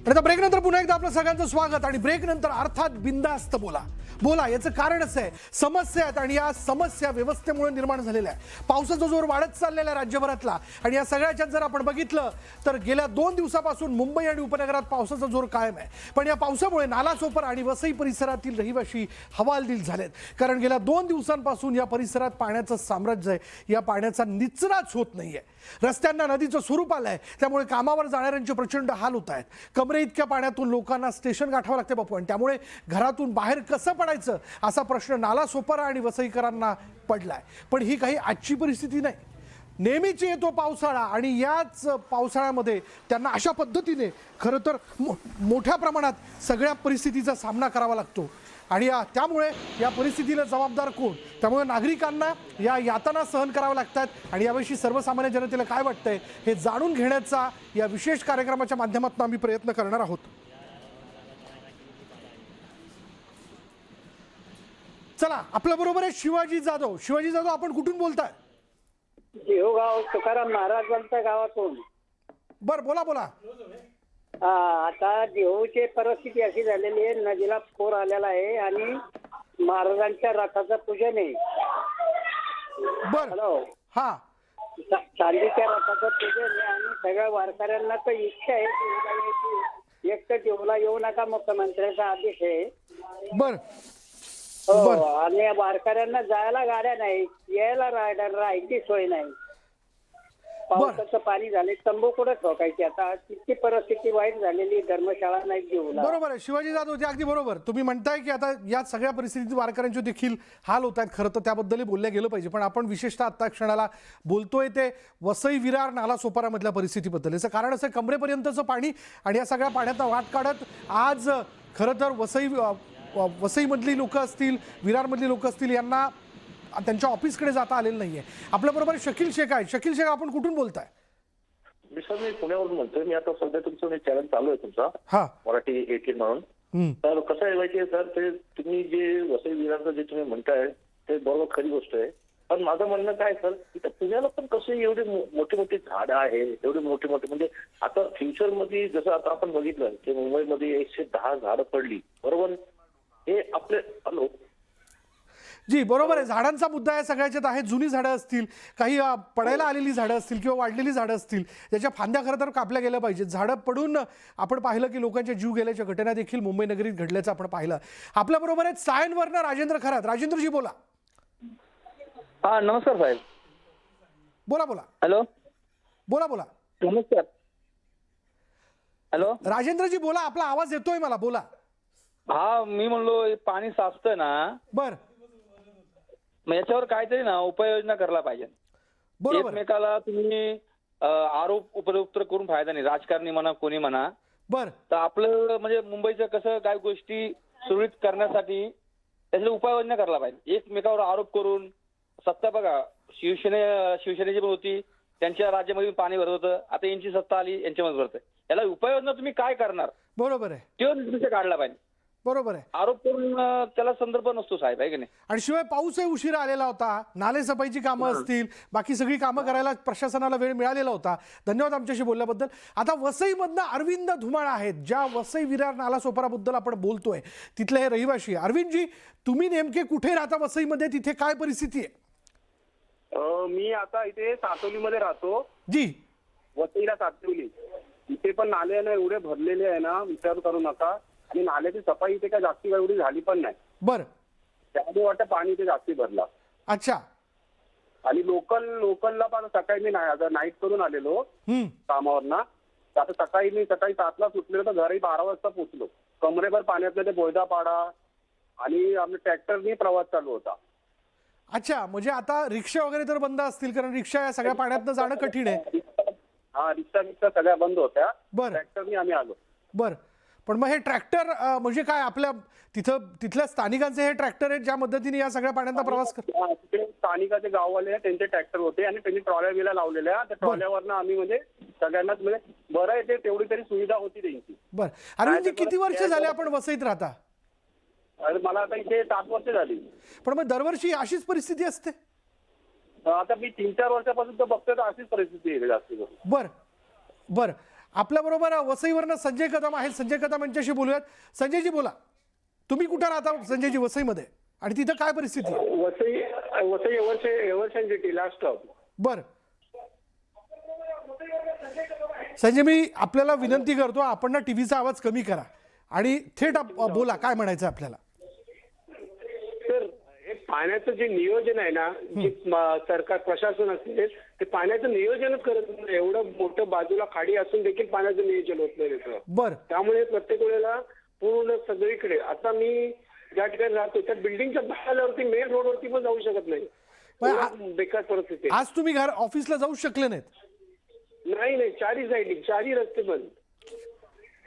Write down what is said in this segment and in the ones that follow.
आणि आता ब्रेक नंतर पुन्हा एकदा आपलं सगळ्यांचं स्वागत। आणि ब्रेक नंतर अर्थात बिंदास्त बोला बोला याचं कारण असं आहे, समस्या आहेत आणि या समस्या व्यवस्थेमुळे निर्माण झालेल्या आहे। पावसाचा जोर वाढत चाललेला आहे राज्यभरातला आणि या सगळ्याच्यात जर आपण बघितलं तर गेल्या 2 दिवसापासून मुंबई आणि उपनगरात पावसाचा जोर कायम आहे। पण या पावसामुळे नालासोपारा आणि वसई परिसरातील रहिवासी हवालदिल झालेत, कारण गेल्या 2 दिवसांपासून या परिसरात पाण्याचं साम्राज्य आहे। या पाण्याचा निचराच होत नाहीये। रस्त्यांना नदीचं स्वरूप आलंय, त्यामुळे कामावर जाणाऱ्यांचे प्रचंड हाल होत आहेत। कमरे इतक्या पाण्यातून लोकांना स्टेशन गाठावं लागते बापू, आणि त्यामुळे घरातून बाहेर कसं पडायचं असा प्रश्न नालासोपारा आणि वसईकरांना पडलाय। पण ही काही आजची परिस्थिती नाही, नेहमीची येतो पावसाळा आणि याच पावसाळ्यामध्ये त्यांना अशा पद्धतीने खरं तर मोठ्या प्रमाणात सगळ्या परिस्थितीचा सामना करावा लागतो। आणि त्यामुळे या परिस्थितीला जबाबदार कोण? त्यामुळे नागरिकांना या यातना सहन कराव्या लागतात आणि याविषयी सर्वसामान्य जनतेला काय वाटतंय हे जाणून घेण्याचा या विशेष कार्यक्रमाच्या माध्यमातून आम्ही प्रयत्न करणार आहोत। चला, आपल्या बरोबर आहे शिवाजी जाधव। शिवाजी जाधव, आपण कुठून बोलताय? देहूगाव तुकाराम महाराजांच्या गावातून। बर, बोला बोला। आता देहूची परिस्थिती अशी झालेली आहे, नदीला पूर आलेला आहे आणि महाराजांच्या रथाचं पूजन आहे। बर, हॅलो, हा, चांदीच्या रथाचं पूजन आहे आणि सगळ्या वारकऱ्यांना तर इच्छा आहे देहूला यायची। एक तर देहूला येऊ नका, मुख्यमंत्र्यांचा आदेश आहे। बर हो, आणि वारकऱ्यांना जायला गाड्या नाही, यायला राहायची सोय नाही। पावसाचं पाणी झाले, तंबू कुठे ठोकायची? आता तितकी परिस्थिती वाईट झालेली, धर्मशाळा नाही देऊला। बरोबर आहे शिवाजी जाधव, ते अगदी बरोबर। तुम्ही म्हणताय की आता या सगळ्या परिस्थितीत वारकऱ्यांचे देखील हाल होत आहेत, खरं तर त्याबद्दलही बोलल्या गेलं पाहिजे। पण आपण विशेषतः आता क्षणाला बोलतोय ते वसई विरार नालासोपारामधल्या परिस्थितीबद्दल। याचं कारण असं कमरेपर्यंतचं पाणी आणि या सगळ्या पाण्यात वाट काढत आज खरं तर वसईमधली लोक असतील, विरारमधली लोक असतील, यांना त्यांच्या ऑफिसकडे जाता आलेलं नाहीये। आपल्याबरोबर शकील शेख आहे। शकील शेख, आपण कुठून बोलताय? मी पुण्यावरून बोलतोय। मी आता सध्या तुमचं चॅनल चालू आहे तुमचा मराठी 18 म्हणून। तर कसं आहे माहितीये सर, ते तुम्ही जे वसई विरारचं जे तुम्ही म्हणताय ते बरोबर खरी गोष्ट आहे। पण माझं म्हणणं काय सर, इथं पुण्याला पण कसे एवढे मोठे मोठे झाडं आहे, एवढे मोठे मोठे, म्हणजे आता फ्युचरमध्ये जसं आता आपण बघितलं की मुंबईमध्ये 110 झाडं पडली, बरोबर? हे आपले हॅलो जी, बरोबर आहे। झाडांचा मुद्दा या सगळ्याच्यात आहे। जुनी झाडं असतील, काही पडायला आलेली झाडं असतील किंवा वाढलेली झाडं असतील, ज्याच्या फांद्या खरं तर कापल्या गेल्या पाहिजेत। झाडं पडून आपण पाहिलं की लोकांचे जीव गेल्याच्या घटना देखील मुंबई नगरीत घडल्याचं आपण पाहिलं। आपल्या बरोबर आहेत सायनवरनं राजेंद्र खरात। राजेंद्रजी, बोला। हा, नमस्कार साहेब। बोला बोला। हॅलो, बोला बोला। नमस्कार। हॅलो राजेंद्रजी, बोला, आपला आवाज येतोय मला, बोला। हा, मी म्हणलो पाणी साचतंय ना, बर, मग याच्यावर काहीतरी ना उपाययोजना करायला पाहिजे। बरोबर। एकमेकाला तुम्ही आरोप उपरोक्त करून फायदा नाही, राजकारणी म्हणा कोणी म्हणा। बर, तर आपलं म्हणजे मुंबईचं कसं काय गोष्टी सुरळीत करण्यासाठी त्याच्यावर उपाययोजना करायला पाहिजे। एकमेकावर आरोप करून सत्ता बघा, शिवसेनेची पण होती, त्यांच्या राज्यामध्ये पाणी भरत होतं, आता यांची सत्ता आली, यांच्यामध्ये भरतंय। याला उपाययोजना तुम्ही काय करणार? बरोबर आहे, तो निर्णय काढला पाहिजे। बरोबर आहे। आरोप करून त्याला संदर्भ नसतो साहेब, आहे की नाही? आणि शिवाय पाऊसही उशिरा आलेला होता, नाले सफाईची कामं असतील, बाकी सगळी कामं करायला प्रशासनाला वेळ मिळालेला होता। धन्यवाद आमच्याशी बोलल्याबद्दल। आता वसईमधनं अरविंद धुमाळ आहेत, ज्या वसई विरार नालासोपाराबद्दल आपण बोलतोय, तिथले हे रहिवाशी। अरविंदजी, तुम्ही नेमके कुठे राहता वसईमध्ये? तिथे काय परिस्थिती आहे? मी आता इथे सातोलीमध्ये राहतो। जी, वसईला सातोली। इथे पण नाले ना एवढे भरलेले आहे ना, विचार करू नका। आणि नाल्याची सफाई इथे काय जास्ती एवढी झाली पण नाही। बर, त्यामुळे वाटतं पाणी इथे जास्ती भरला। अच्छा। आणि लोकलला पण सकाळी मी नाईट करून आलेलो कामावरना। आता सकाळी 7ला सुटलेलो तर घरी 12 वाजता पोहोचलो। कमरेभर पाण्यातलं ते बोयदापाडा आणि आमच्या ट्रॅक्टरनी प्रवास चालू होता। अच्छा, म्हणजे आता रिक्षा वगैरे तर बंद असतील, कारण रिक्षा या सगळ्या पाण्यातनं जाणं कठीण आहे। हा, रिक्षा सगळ्या बंद होत्या। बर, ट्रॅक्टरनी आम्ही आलो। बर। पण मग हे ट्रॅक्टर म्हणजे काय, आपल्या तिथल्या स्थानिकांचे हे ट्रॅक्टर आहेत ज्या पद्धतीने या सगळ्या पाण्याचा प्रवास करतात? तिथे स्थानिकाचे गाववाले त्यांचे ट्रॅक्टर होते आणि त्यांनी ट्रॉल्या बिल्या लावलेल्या। त्या ट्रॉल्यावरनं आम्ही म्हणजे सगळ्यांनाच म्हणजे बरं आहे, ते तेवढी तरी सुविधा होती त्यांची। बर, अरविंदजी, किती वर्ष झाले आपण वसईत राहता? अरे, मला आता इथे 7 वर्ष झाली। पण मग दरवर्षी अशीच परिस्थिती असते? आता मी 3-4 वर्षापासून तर बघतोय, तर अशीच परिस्थिती आहे जास्ती करून। बर बर। आपल्या बरोबर वसईवरनं संजय कदम आहेत. संजय कदम यांच्याशी बोलूयात. संजयजी बोला, तुम्ही कुठे राहता संजयजी वसईमध्ये, आणि तिथं काय परिस्थिती आहे? Vasai Evershine last stop. बर संजय, मी आपल्याला विनंती करतो, आपण ना टीव्हीचा आवाज कमी करा आणि थेट बोला, काय म्हणायचं आपल्याला. सर, हे पाण्याचं जे नियोजन आहे ना, जे सरकार प्रशासन असते ते पाण्याचं नियोजनच करत नाही. एवढं मोठं बाजूला खाडी असून देखील पाण्याचं नियोजन होत नाही त्याचं. बर, त्यामुळे प्रत्येक वेळेला पूर्ण सगळीकडे, आता मी ज्या ठिकाणी राहतो त्या बिल्डिंगच्या बाहेरवरती मेन रोडवरती पण जाऊ शकत नाही. बेकार परिस्थिती आहे. आज तुम्ही ऑफिसला जाऊ शकले नाहीत? नाही, चारही रस्ते बंद.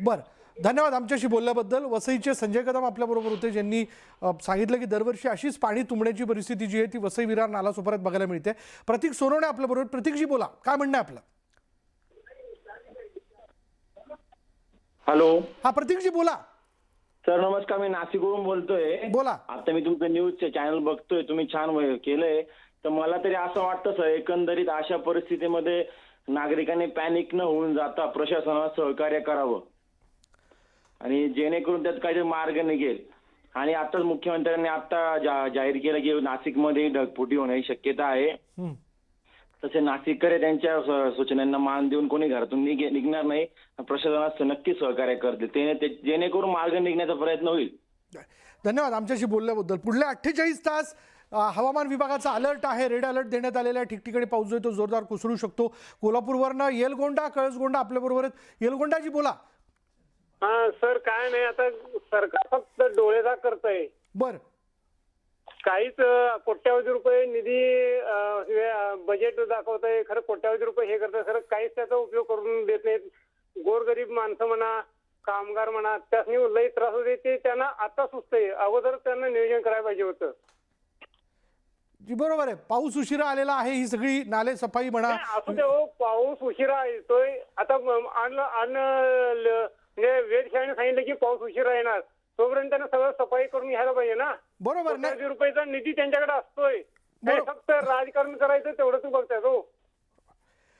बर, धन्यवाद आमच्याशी बोलल्याबद्दल. वसईचे संजय कदम आपल्या बरोबर होते, ज्यांनी सांगितलं की दरवर्षी अशीच पाणी तुंबण्याची परिस्थिती जी आहे ती वसई विरार नाला सोपाऱ्यात बघायला मिळते. प्रतीक सोनवणे आपल्या बरोबर. प्रतीकजी बोला, काय म्हणणं आहे आपलं? हॅलो. हा प्रतीकजी बोला. सर नमस्कार, मी नाशिकवरून बोलतोय. बोला. आता मी तुमचं न्यूज चॅनल बघतोय, तुम्ही छान केलंय. तर मला तरी असं वाटतं सर, एकंदरीत अशा परिस्थितीमध्ये नागरिकांनी पॅनिक न होऊन जाता प्रशासनाला सहकार्य करावं आणि जेणेकरून त्यात काहीतरी मार्ग निघेल. आणि आताच मुख्यमंत्र्यांनी आता जाहीर केलं की नाशिकमध्ये ढगफुटी होण्याची शक्यता आहे. तसे नाशिककर त्यांच्या सूचनांना मान देऊन कोणी घरातून निघणार नाही, प्रशासनाला नक्की सहकार्य करतील, जेणेकरून मार्ग निघण्याचा प्रयत्न होईल. धन्यवाद आमच्याशी बोलल्याबद्दल. पुढल्या 48 तास हवामान विभागाचा अलर्ट आहे, रेड अलर्ट देण्यात आलेला आहे. ठिकठिकाणी पाऊस जो आहे तो जोरदार कोसळू शकतो. कोल्हापूरवरनं येलगोंडा, कळसगोंडा आपल्या बरोबर आहेत. येलगोंडाजी बोला. हा सर, काय नाही, आता सरकार फक्त डोळेझाक करतंय. बर, काहीच कोट्यावधी रुपये निधी बजेट दाखवत आहे, खरं कोट्यावधी रुपये हे करत आहे, खरं काहीच त्याचा उपयोग करून देत नाहीत. गोरगरीब माणसं म्हणा, कामगार म्हणा, त्यासनी लई त्रास होते. ते त्यांना आता सुचतंय, अगोदर त्यांना नियोजन करायला पाहिजे होतं. जी बरोबर आहे, पाऊस उशिरा आलेला आहे, ही सगळी नाले सफाई म्हणा. असू दे हो, पाऊस उशिरा येतोय. आता म्हणजे वेधशाळेने सांगितलं की पाऊस उशिरा येणार, तोपर्यंत त्यांना सगळं सफाई करून घ्यायला पाहिजे ना. बरोबर ना. कोट्यावधी रुपयाचा निधी त्यांच्याकडे असतोय, फक्त राजकारण करायचं तेवढं तू बघताय हो.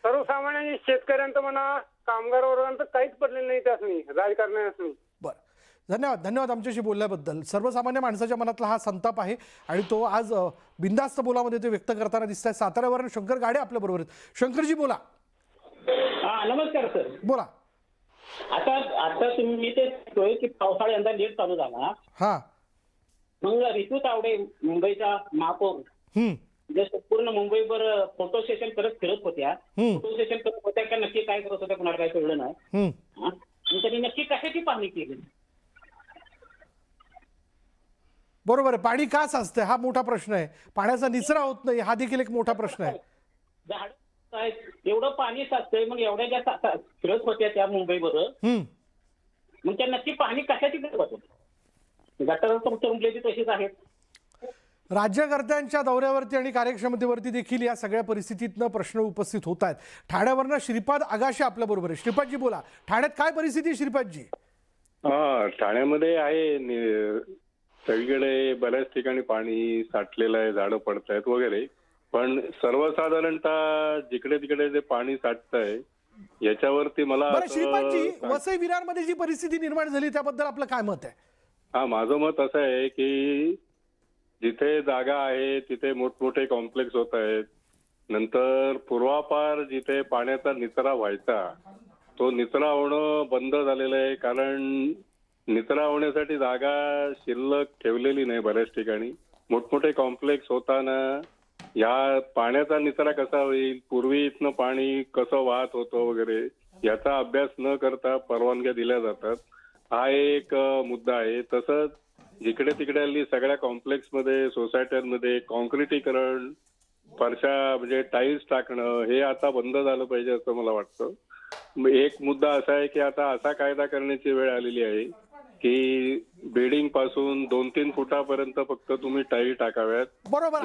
सर्वसामान्य शेतकऱ्यांचं म्हणा, कामगार वर्गांचं काहीच पडलेलं नाही त्यासनी राजकारणासनी. बरं, धन्यवाद आमच्याशी बोलल्याबद्दल. सर्वसामान्य माणसाच्या मनातला हा संताप आहे आणि तो आज बिनधास्त बोलामध्ये ते व्यक्त करताना दिसत आहे. साताऱ्यावरून शंकर गाडे आपल्या बरोबर आहेत. शंकरजी बोला. नमस्कार सर. बोला. आता तुम्ही ते म्हणतोय की पावसाळा यंदा लेट चालू झाला. हा, मग ऋतू तावडे मुंबईचा महापौर जसं पूर्ण मुंबईभर फोटो सेशन करत फिरत होत्या. फोटो सेशन करत होत्या का नक्की काय करत होत्या कुणाला काय कळलं नाही. त्यांनी नक्की कशाची पाहणी केली? बरोबर आहे, पाणी का साचतंय हा मोठा प्रश्न आहे. पाण्याचा निचरा होत नाही हा देखील एक मोठा प्रश्न आहे. झाड एवढं पाणी साचतंय, मग एवढ्या ज्या फिरत होत्या त्या मुंबईवर, मग त्या नक्की पाणी कशाची करत होत्या? गटार तुमची तशीच आहेत. राज्यकर्त्यांच्या दौऱ्यावरती आणि कार्यक्षमतेवरती देखील या सगळ्या परिस्थितीतनं प्रश्न उपस्थित होत आहेत. ठाण्यावरनं श्रीपाद आगाशे आपल्या बरोबर आहे. श्रीपादजी बोला, ठाण्यात काय परिस्थिती श्रीपादजी? ठाण्यामध्ये आहे सगळीकडे बऱ्याच ठिकाणी पाणी साठलेलं आहे, झाडं पडत आहेत वगैरे, पण सर्वसाधारणतः जिकडे तिकडे जे पाणी साठतंय याच्यावरती मला श्रीपादजी, वसई विरारमध्ये जी परिस्थिती निर्माण झाली त्याबद्दल आपलं काय मत आहे? हा, माझं मत असं आहे की जिथे जागा आहे तिथे मोठमोठे कॉम्प्लेक्स होत आहेत. नंतर पूर्वापार जिथे पाण्याचा निचरा व्हायचा तो निचरा होणं बंद झालेलं आहे, कारण निचरा होण्यासाठी जागा शिल्लक ठेवलेली नाही बऱ्याच ठिकाणी. मोठमोठे कॉम्प्लेक्स होताना या पाण्याचा निचरा कसा होईल, पूर्वी इथनं पाणी कसं वाहत होतं वगैरे याचा अभ्यास न करता परवानग्या दिल्या जातात. हा एक मुद्दा आहे. तसंच जिकडे तिकडे हल्ली सगळ्या कॉम्प्लेक्समध्ये, सोसायट्यांमध्ये कॉन्क्रिटीकरण, फरशा म्हणजे टाईल्स टाकणं हे आता बंद झालं पाहिजे असं मला वाटतं. एक मुद्दा असा आहे की आता असा कायदा करण्याची वेळ आलेली आहे की बिल्डिंग पासून 2-3 फुटापर्यंत फक्त तुम्ही टाईल टाकाव्यात. बरोबर,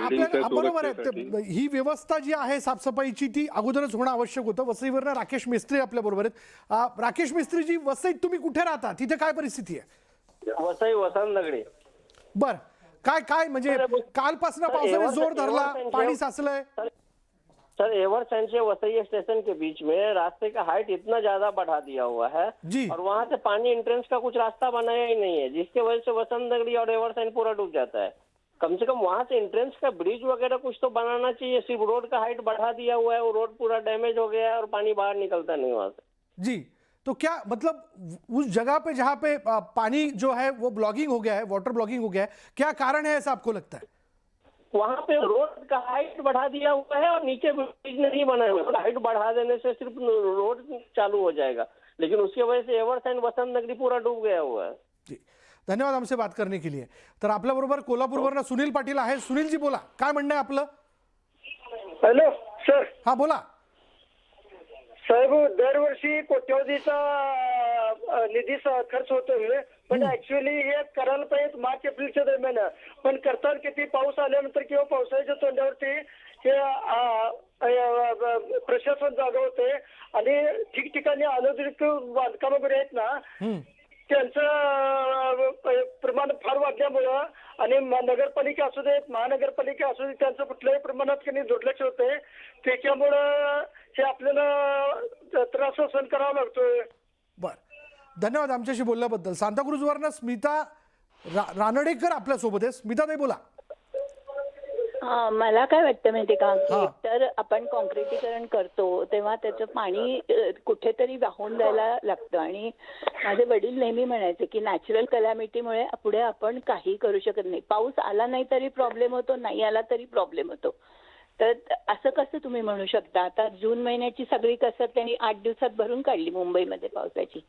बरोबर आहे. ही व्यवस्था जी आहे साफसफाईची ती अगोदरच होणं आवश्यक होतं. वसईवरनं राकेश मिस्त्री आपल्या बरोबर आहेत. राकेश मिस्त्रीजी, वसईत तुम्ही कुठे राहता, तिथे काय परिस्थिती आहे? वसई वसंतनगरी. बर, काय म्हणजे कालपासून पावसाने जोर धरला, पाणी साचलंय? सर एवर्सेंट से वसई स्टेशन के बीच में रास्ते का हाइट इतना ज्यादा बढ़ा दिया हुआ है जी और वहाँ से पानी एंट्रेंस का कुछ रास्ता बनाया ही नहीं है, जिसके वजह से वसंत नगरी और एवर्सेंट पूरा डूब जाता है। कम से कम वहाँ से एंट्रेंस का ब्रिज वगैरह कुछ तो बनाना चाहिए। सिर्फ रोड का हाइट बढ़ा दिया हुआ है, वो रोड पूरा डैमेज हो गया है और पानी बाहर निकलता नहीं वहाँ से। जी, तो क्या मतलब उस जगह पे जहाँ पे पानी जो है वो ब्लॉगिंग हो गया है, वाटर ब्लॉगिंग हो गया है, क्या कारण है ऐसा आपको लगता है? वहाँ पे रोड का हाइट बढ़ा दिया हुआ है और नीचे ब्रिज नहीं बना हुआ है। हाइट बढ़ा देने से सिर्फ रोड चालू हो जाएगा, लेकिन उसकी वजह से एवर्सेंट वसंत नगरी पूरा डूब गया हुआ है। जी, धन्यवाद आमचे बात करने के लिए. तर आपल्याबरोबर कोल्हापूरवरनं सुनील पाटील आहे. सुनीलजी बोला, काय म्हणणं आहे आपलं? Hello sir. हा बोला साहेब, दरवर्षी कोट्यवधीचा निधी खर्च होतोय, पण ऍक्च्युअली हे करायला पाहिजे मार्च एप्रिलच्या दरम्यान. पण करतात किती, पाऊस आल्यानंतर किंवा पावसाळ्याच्या तोंडावरती हे प्रशासन जागा होते आणि ठिकठिकाणी अनधिकृत बांधकाम वगैरे आहेत ना, त्यांचं प्रमाण फार वाढल्यामुळं आणि नगरपालिका असू देत, महानगरपालिका असू देत, त्यांचं कुठल्याही प्रमाणात काही दुर्लक्ष होते. त्याच्यामुळं हे आपल्याला त्रास सहन करावा लागतोय. बर, धन्यवाद आमच्याशी बोलल्याबद्दल. सांताक्रूजवरनं स्मिता रानडेकर आपल्या सोबत आहे. स्मिताताई बोला. मला काय वाटतं माहिती का, तर आपण कॉन्क्रिटीकरण करतो तेव्हा त्याचं पाणी कुठेतरी वाहून जायला लागतं. आणि माझे वडील नेहमी म्हणायचे की नॅचरल कलॅमिटीमुळे पुढे आपण काही करू शकत नाही. पाऊस आला नाही तरी प्रॉब्लेम होतो, नाही आला तरी प्रॉब्लेम होतो. तर असं कसं तुम्ही म्हणू शकता? आता जून महिन्याची सगळी कसर त्यांनी 8 दिवसात भरून काढली मुंबईमध्ये पावसाची.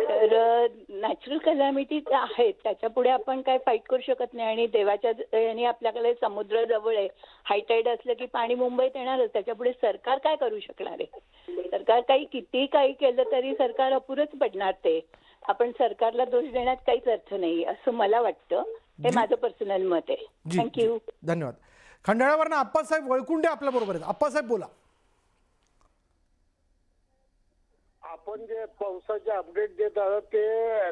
तर नॅचरल कलॅमिटी आहेत, त्याच्या पुढे आपण काय फाईट करू शकत नाही. आणि देवाच्या याने आपल्याकडे समुद्र जवळ आहे, हायटाईड असलं की पाणी मुंबईत येणारच. त्याच्या पुढे सरकार काय करू शकणार आहे? सरकार किती काही केलं तरी सरकार अपुरच पडणार. ते आपण सरकारला दोष देण्यात काहीच अर्थ नाही असं मला वाटतं. हे माझं पर्सनल मत आहे. थँक्यू, धन्यवाद. खंडाळ्यावरनं आप्पासाहेब वळकुंडे आपल्या बरोबर आहेत. आप्पासाहेब बोला. आपण जे पावसाचे अपडेट देत आहोत ते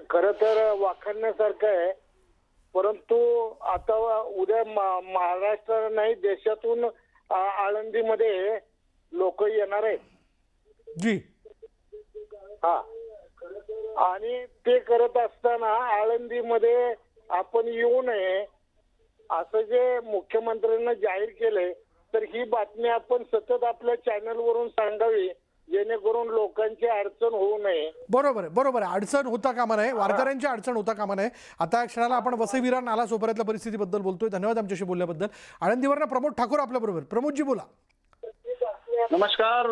खरं तर वाखाणण्यासारखं आहे, परंतु आता उद्या महाराष्ट्र नाही देशातून आळंदीमध्ये लोक येणार आहेत. जी हा, आणि ते करत असताना आळंदीमध्ये आपण येऊ नये असं जे मुख्यमंत्र्यांना जाहीर केलंय, तर ही बातमी आपण सतत आपल्या चॅनलवरून सांगावी, जेणेकरून लोकांची अडचण होऊ नये. बरोबर आहे, बरोबर आहे. अडचण होता कामा नये, वारकऱ्यांची अडचण होता कामा नये. आता या क्षणाला आपण वसई विरार नाला सोपाऱ्यातल्या परिस्थितीबद्दल बोलतोय. धन्यवाद आमच्याशी बोलल्याबद्दल. आळंदीवरनं प्रमोद ठाकूर आपल्या बरोबर. प्रमोदजी बोला. नमस्कार.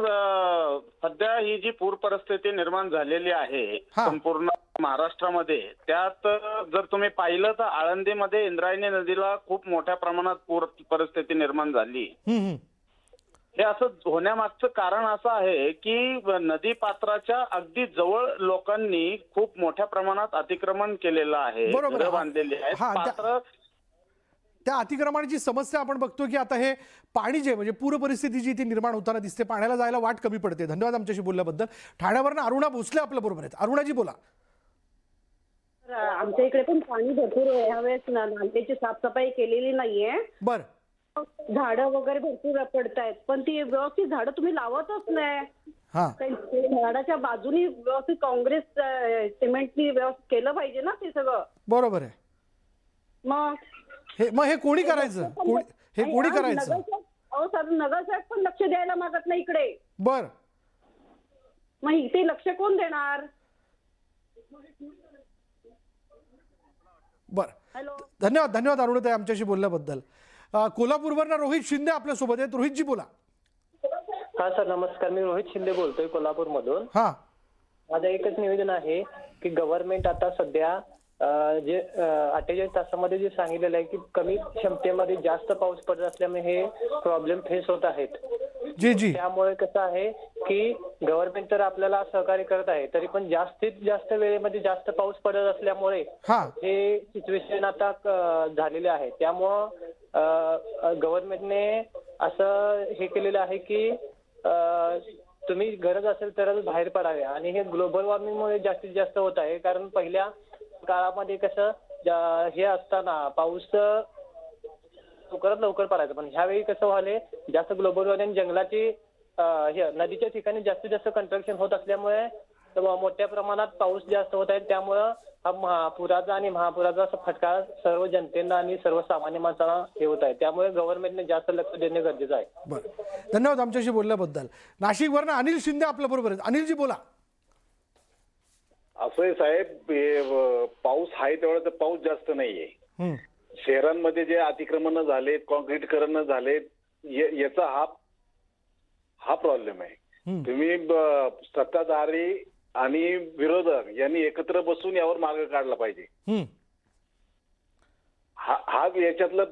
सध्या ही जी पूर परिस्थिती निर्माण झालेली आहे संपूर्ण महाराष्ट्रामध्ये, त्यात जर तुम्ही पाहिलं तर आळंदीमध्ये इंद्रायणी नदीला खूप मोठ्या प्रमाणात पूर परिस्थिती निर्माण झाली. हे असं होण्यामागचं कारण असं आहे की नदी पात्राच्या अगदी जवळ लोकांनी खूप मोठ्या प्रमाणात अतिक्रमण केलेलं आहे, घरं बांधलेली आहेत. पात्र त्या अतिक्रमणाची समस्या आपण बघतोय की आता हे पाणी जे म्हणजे पूर परिस्थिती जी ती निर्माण होताना दिसते, पाण्याला जायला वाट कमी पडते. धन्यवाद आमच्याशी बोलल्याबद्दल. ठाण्यावरनं अरुणा भोसले आपल्या बरोबर आहेत. अरुणाजी बोला. आमच्या इकडे पण पाणी भरपूर आहे. ह्यावेळेस नाल्याची साफसफाई केलेली नाहीये. बर, झाडं वगैरे भरपूर पडतायत, पण ती व्यवस्थित झाडं तुम्ही लावतच नाही. झाडाच्या बाजूनी व्यवस्थित काँग्रेस सिमेंटनी व्यवस्थित केलं पाहिजे ना ते सगळं. बरोबर आहे. मग हे कोणी करायचं? हे कोणी करायचं? नगरसेवक पण लक्ष द्यायला मागत नाही इकडे. बर, मग इथे लक्ष कोण देणार? बर, धन्यवाद. धन्यवाद अरुणताई आमच्याशी बोलल्याबद्दल. कोल्हापूरवरनं रोहित शिंदे आपल्या सोबत आहेत. रोहितजी बोला. हा सर, नमस्कार. मी रोहित शिंदे बोलतोय कोल्हापूर मधून. हा, माझं एकच निवेदन आहे की गव्हर्नमेंट आता सध्या जे 48 तासामध्ये जे सांगितलेलं आहे की कमी क्षमतेमध्ये जास्त पाऊस पडत असल्यामुळे हे प्रॉब्लेम फेस होत आहेत. जी जी, त्यामुळे कसं आहे की गव्हर्नमेंट तर आपल्याला सहकार्य करत आहे, तरी पण जास्तीत जास्त वेळेमध्ये जास्त पाऊस पडत असल्यामुळे हे सिच्युएशन आता झालेले आहे. त्यामुळं गव्हर्नमेंटने असं हे केलेलं आहे की तुम्ही गरज असेल तरच बाहेर पडावे. आणि हे ग्लोबल वॉर्मिंगमुळे जास्तीत जास्त होत आहे. कारण पहिल्या काळामध्ये कसं हे असताना पाऊस लवकरात लवकर पडायचं. पण ह्यावेळी कसं व्हायलंय, जास्त ग्लोबल वॉर्मिंग, जंगलाची नदीच्या ठिकाणी जास्तीत जास्त कन्स्ट्रक्शन होत असल्यामुळे मोठ्या प्रमाणात पाऊस जास्त होत आहे. त्यामुळं हा महापुराचा आणि महापुराचा असा फटका सर्व जनतेला आणि सर्वसामान्य माणसाला हे होत आहे. त्यामुळे गव्हर्नमेंटने जास्त लक्ष देणे गरजेचं आहे. बरं, धन्यवाद आमच्याशी बोलल्याबद्दल. नाशिकवरनं अनिल शिंदे आपल्या बरोबर आहेत. अनिलजी बोला. असं आहे साहेब, पाऊस आहे तेवढा तर पाऊस जास्त नाहीये. शहरांमध्ये जे अतिक्रमण झालेत, कॉन्क्रीटीकरण झालेत, याचा हा प्रॉब्लेम आहे. तुम्ही सत्ताधारी आणि विरोधक यांनी एकत्र बसून यावर मार्ग काढला पाहिजे. हा याच्यातलं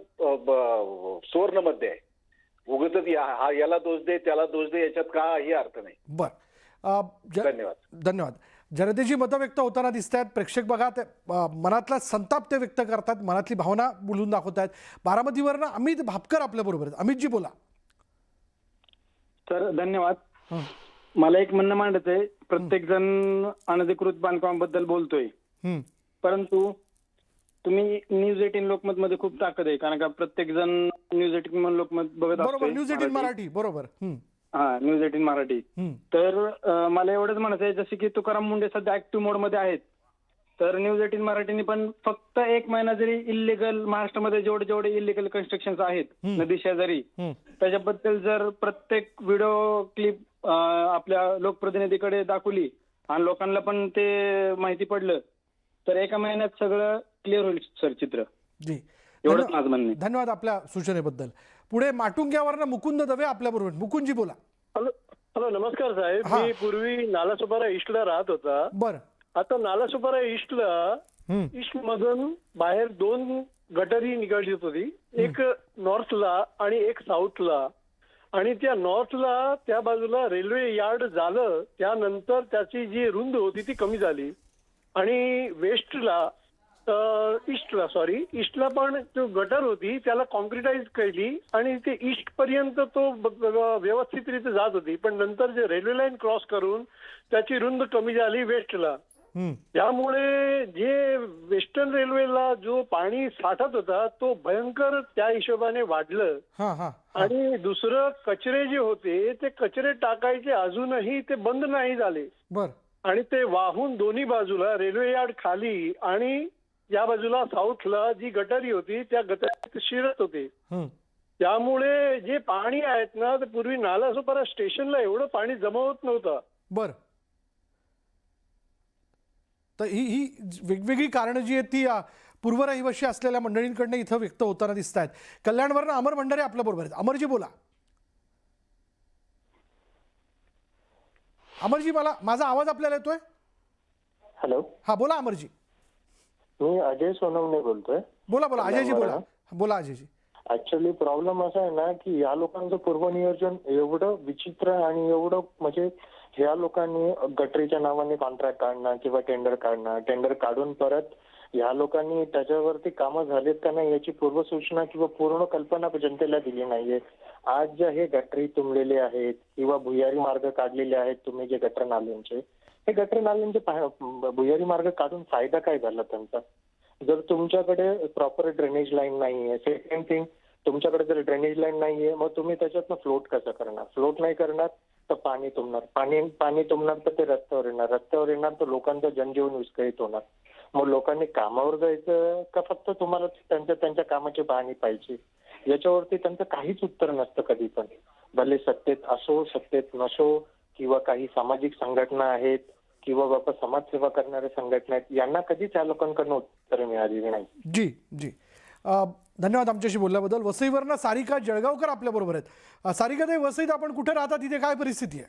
सुवर्ण मध्य आहे. उगाचच याला दोष दे त्याला दोष दे याच्यात काही अर्थ नाही. धन्यवाद. धन्यवाद. जनतेची मतं व्यक्त होताना दिसत आहेत. प्रेक्षक बघा, मनातला संताप ते व्यक्त करतात, मनातली भावना बोलून दाखवत आहेत. बारामतीवरनं अमित भापकर आपल्या बरोबर आहेत. अमितजी बोला. तर धन्यवाद. मला एक म्हणणं मांडायचं आहे. प्रत्येक जण अनधिकृत बांधकामाबद्दल बोलतोय, परंतु तुम्ही न्यूज 18 लोकमत मध्ये खूप ताकद आहे, कारण का प्रत्येक जण न्यूज 18 लोकमत बघत असतो. न्यूज 18 मराठी बरोबर. हा, न्यूज 18 मराठी. तर मला एवढंच म्हणायचं आहे, जसे की तुकाराम मुंडे सध्या ऍक्टिव्ह मोड मध्ये आहेत, तर न्यूज 18 मराठीने पण फक्त 1 महिना जरी इलिगल महाराष्ट्रामध्ये जेवढे इलिगल कन्स्ट्रक्शन आहेत नदी शेजारी, त्याच्याबद्दल जर प्रत्येक व्हिडिओ क्लिप आपल्या लोकप्रतिनिधीकडे दाखवली आणि लोकांना पण ते माहिती पडलं, तर 1 महिन्यात सगळं क्लिअर होईल सर चित्र. जी, एवढंच माझं म्हणणं आहे. धन्यवाद आपल्या सूचनेबद्दल. पुढे माटुंग्यावरनं मुकुंद दवे आपल्या बरोबर. मुकुंदजी बोला. हॅलो, नमस्कार साहेब. मी पूर्वी नालासोपारा ईस्टला राहत होता. बरं. आता नालासोपारा ईस्टला ईस्ट मधून बाहेर 2 गटारी निघाली होती, एक नॉर्थला आणि एक साऊथला. आणि त्या नॉर्थला त्या बाजूला रेल्वे यार्ड झालं, त्यानंतर त्याची जी रुंद होती ती कमी झाली. आणि ईस्टला पण जो गटर होती त्याला कॉन्क्रिटाईज केली आणि ते ईस्ट पर्यंत तो व्यवस्थितरित्या जात होती. पण नंतर जे रेल्वे लाईन क्रॉस करून त्याची रुंद कमी झाली वेस्टला. त्यामुळे जे वेस्टर्न रेल्वेला जो पाणी साठत होता तो भयंकर त्या हिशोबाने वाढलं. आणि दुसरं, कचरे जे होते ते कचरे टाकायचे अजूनही ते बंद नाही झाले. आणि ते वाहून दोन्ही बाजूला रेल्वे यार्ड खाली आणि या बाजूला साऊथला जी गटारी होती त्या गटारीत शिरत होते. त्यामुळे जे पाणी आहेत ना, ते पूर्वी नालासोपारा स्टेशनला एवढं पाणी जमा होत नव्हतं. बर. तर ही वेगवेगळी कारणं जी आहेत ती पूर्वरहिवासी असलेल्या मंडळींकडनं इथं व्यक्त होताना दिसत आहेत. कल्याणवरनं अमर भंडारे आपल्या बरोबर आहेत. अमरजी बोला. अमरजी, माझा आवाज आपल्याला येतोय? हॅलो. हा, बोला अमरजी. मी अजय सोनवणे बोलतोय. बोला अजयजी बोला. बोला अजयजी. ऍक्च्युअली प्रॉब्लेम असा आहे ना की या लोकांचं पूर्वनियोजन एवढं विचित्र आणि एवढं, म्हणजे ह्या लोकांनी गटरीच्या नावाने कॉन्ट्रॅक्ट काढणं किंवा टेंडर काढून परत ह्या लोकांनी त्याच्यावरती कामं झालीत का नाही याची पूर्वसूचना किंवा पूर्ण कल्पना जनतेला दिली नाहीये. आज जे हे गटरी तुंबलेले आहेत किंवा भुयारी मार्ग काढलेले आहेत तुम्ही, जे गटर नाल्यांचे, हे गटर नाल्यांचे भुयारी मार्ग काढून फायदा काय झाला त्यांचा? जर तुमच्याकडे प्रॉपर ड्रेनेज लाईन नाहीये, सेकंड थिंग, तुमच्याकडे जर ड्रेनेज लाईन नाहीये मग तुम्ही त्याच्यातनं फ्लोट कसं करणार? फ्लोट नाही करणार तर पाणी तुंबणार, पाणी तुंबणार तर ते रस्त्यावर येणार तर लोकांचं जनजीवन विस्कळीत होणार. मग लोकांनी कामावर जायचं का फक्त तुम्हाला त्यांच्या कामाची पाहणी पाहिजे? याच्यावरती त्यांचं काहीच उत्तर नसतं कधी पण. भले सत्तेत असो सत्तेत नसो, किंवा काही सामाजिक संघटना आहेत किंवा बाबा समाजसेवा करणाऱ्या संघटना आहेत, यांना कधीच या लोकांकडून उत्तर मिळालेली नाही. जी जी, धन्यवाद आमच्याशी बोलल्याबद्दल. वसईवरनं सारिका जळगावकर आपल्या बरोबर आहेत. सारिका ताई, वसईत आपण कुठे राहता, तिथे काय परिस्थिती आहे?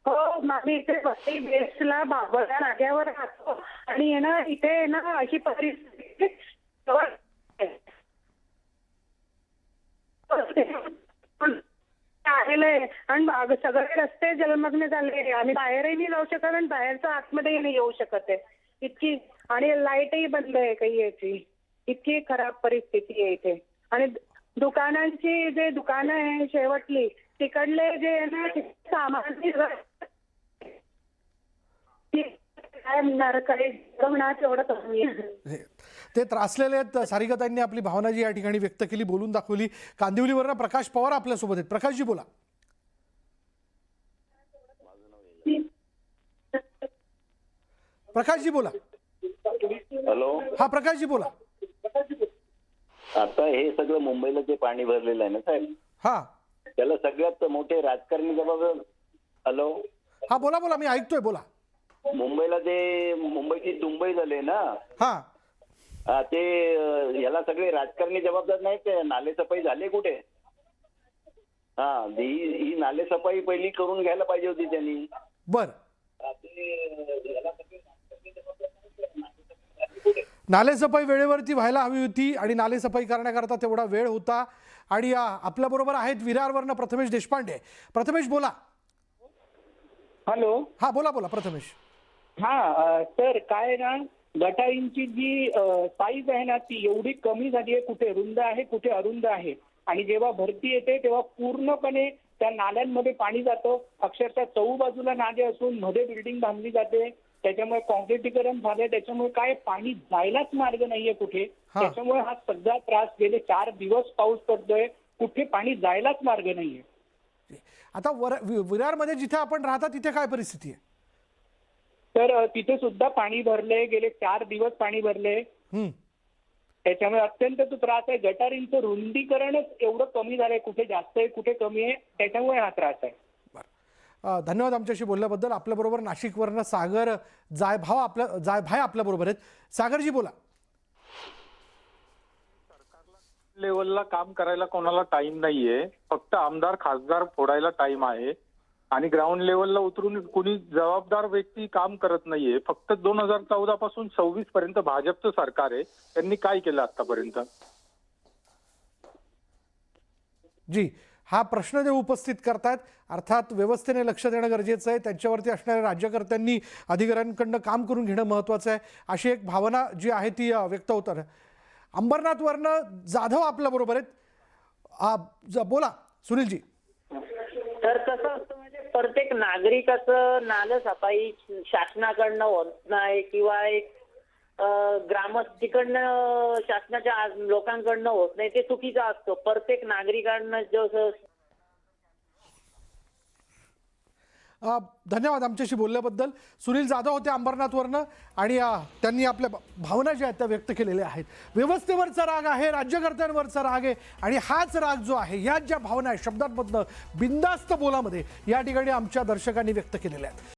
हो, आम्ही इथे वसई बेस्टला बाबळा नाक्यावर राहतो आणि ना इथे ना अशी परिस्थिती आलेलं आहे आणि सगळे रस्ते जलमग्न झाले. आम्ही बाहेरही नाही जाऊ शकत आणि बाहेरचं आतमध्येही नाही येऊ शकत आहे इतकी. आणि लाईटही बंद आहे काही याची. इतकी खराब परिस्थिती आहे इथे. आणि दुकानांची जे दुकानं आहे शेवटली तिकडले जे ना सामान काय म्हणणार, काय म्हणणार तेवढं कमी आहे. ते त्रासलेले आहेत. सारिकाताईंनी आपली भावना जी या ठिकाणी व्यक्त केली, बोलून दाखवली. कांदिवलीवरनं प्रकाश पवार आपल्यासोबत आहेत. प्रकाशजी बोला. प्रकाशजी बोला. हॅलो. हा प्रकाशजी बोला. आता हे सगळं मुंबईला जे पाणी भरलेलं आहे ना साहेब, हा, त्याला सगळ्यात मोठे राजकारणी जबाबदार. हॅलो. हा बोला बोला, मी ऐकतोय, बोला. मुंबईला जे मुंबईची तुंबई झाली ना, हा, ते याला सगळे राजकारणी जबाबदार नाही. ते नाले सफाई झाले कुठे? हा, ही नाले सफाई पहिली करून घ्यायला पाहिजे होती त्यांनी. बर. नालेसफाई वेळेवरती व्हायला हवी होती आणि नालेसफाई करण्याकरता तेवढा वेळ होता. आणि आपल्या बरोबर आहेत विरारवरनं प्रथमेश देशपांडे. प्रथमेश बोला. हॅलो. हा बोला बोला प्रथमेश. हा सर, काय ना, गटारींची जी साईज आहे ना ती एवढी कमी झाली आहे, कुठे रुंद आहे कुठे अरुंद आहे. आणि जेव्हा भरती येते तेव्हा पूर्णपणे त्या नाल्यांमध्ये पाणी जातं. अक्षरशः चहूबाजूला नाले असून मध्ये बिल्डिंग बांधली जाते, त्याच्यामुळे कॉन्क्रिटीकरण झालंय, त्याच्यामुळे काय पाणी जायलाच मार्ग नाहीये कुठे. त्याच्यामुळे हा सगळा त्रास. गेले 4 दिवस पाऊस पडतोय, कुठे पाणी जायलाच मार्ग नाहीये. आता विरारमध्ये जिथे आपण राहता तिथे काय परिस्थिती आहे? तर तिथे सुद्धा पाणी भरले, गेले 4 दिवस पाणी भरले. त्याच्यामुळे अत्यंत तो त्रास आहे. गटारींचं रुंदीकरणच एवढं कमी झालंय, कुठे जास्त आहे कुठे कमी आहे, त्याच्यामुळे हा त्रास आहे. धन्यवाद आमच्याशी बोलल्याबद्दल. आपल्याबरोबर नाशिकवरनं सागर जायभाय आपल्याबरोबर आहेत. सागरजी बोला. लेवलला काम करायला कोणाला टाइम नाहीये, फक्त आमदार खासदार फोडायला टाइम आहे. आणि ग्राउंड लेवलला उतरून कुणी जबाबदार व्यक्ती काम करत नाहीये. फक्त 2014 पासून 26 पर्यंत भाजपचं सरकार आहे, त्यांनी काय केलं आतापर्यंत? जी, हा प्रश्न जे उपस्थित करतायत, अर्थात व्यवस्थेने लक्ष देणं गरजेचं आहे. त्यांच्यावरती असणाऱ्या राज्यकर्त्यांनी अधिकाऱ्यांकडनं काम करून घेणं महत्त्वाचं आहे, अशी एक भावना जी आहे ती व्यक्त होतात. अंबरनाथवरनं जाधव आपल्या बरोबर आहेत. बोला सुनीलजी. तर कसं असतं म्हणजे प्रत्येक नागरिकाचं नालं सफाई शासनाकडनं होत नाही किंवा एक ग्रामस्थीकडनं शासनाच्या लोकांकडनं होत नाही, ते चुकीचं असतं. प्रत्येक नागरिकांना जो धन्यवाद आमच्याशी बोलल्याबद्दल. सुनील जाधव होते अंबरनाथवरनं आणि त्यांनी आपल्या भावना ज्या आहेत त्या व्यक्त केलेल्या आहेत. व्यवस्थेवरचा राग आहे, राज्यकर्त्यांवरचा राग आहे आणि हाच राग जो आहे, ह्याच ज्या भावना आहेत शब्दांमधनं बिनधास्त बोलामध्ये या ठिकाणी आमच्या दर्शकांनी व्यक्त केलेल्या आहेत.